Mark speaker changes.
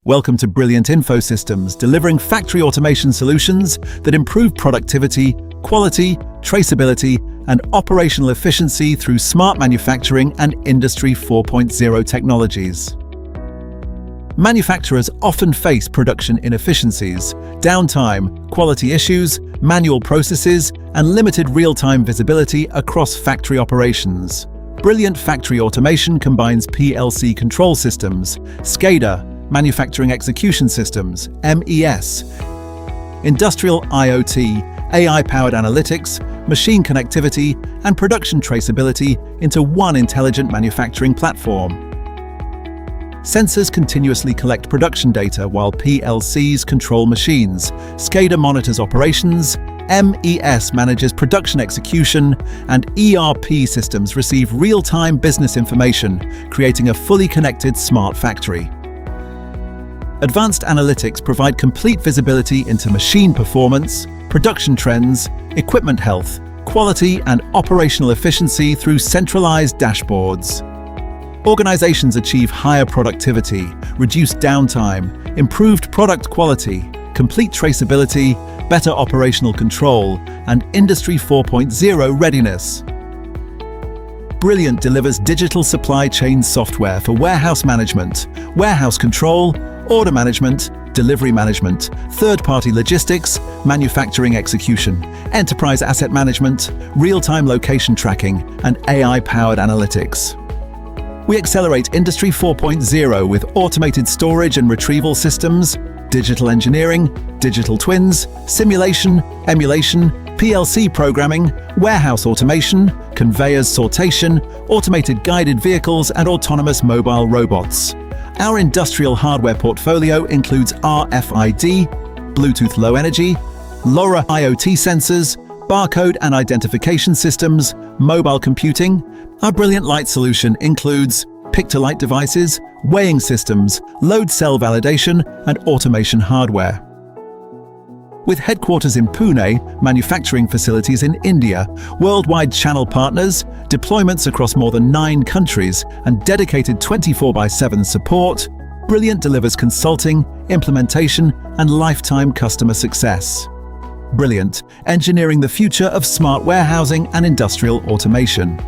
Speaker 1: Welcome to Brilliant Info Systems, delivering factory automation solutions that improve productivity, quality, traceability, and operational efficiency through smart manufacturing and Industry 4.0 technologies. Manufacturers often face production inefficiencies, downtime, quality issues, manual processes, and limited real-time visibility across factory operations. Brilliant Factory Automation combines PLC control systems, SCADA, Manufacturing Execution Systems, MES, Industrial IoT, AI-powered analytics, machine connectivity, and production traceability into one intelligent manufacturing platform. Sensors continuously collect production data while PLCs control machines, SCADA monitors operations, MES manages production execution, and ERP systems receive real-time business information, creating a fully connected smart factory. Advanced analytics provide complete visibility into machine performance, production trends, equipment health, quality, and operational efficiency through centralized dashboards. Organizations achieve higher productivity, reduced downtime, improved product quality, complete traceability, better operational control, and Industry 4.0 readiness. Brilliant delivers digital supply chain software for warehouse management, warehouse control, order management, delivery management, third-party logistics, manufacturing execution, enterprise asset management, real-time location tracking, and AI-powered analytics. We accelerate Industry 4.0 with automated storage and retrieval systems, digital engineering, digital twins, simulation, emulation, PLC programming, warehouse automation, conveyors sortation, automated guided vehicles, and autonomous mobile robots. Our industrial hardware portfolio includes RFID, Bluetooth Low Energy, LoRa IoT sensors, barcode and identification systems, mobile computing. Our Brilliant Light solution includes pick-to-light devices, weighing systems, load cell validation, and automation hardware. With headquarters in Pune, manufacturing facilities in India, worldwide channel partners, deployments across more than 9 countries, and dedicated 24/7 support, Brilliant delivers consulting, implementation, and lifetime customer success. Brilliant, engineering the future of smart warehousing and industrial automation.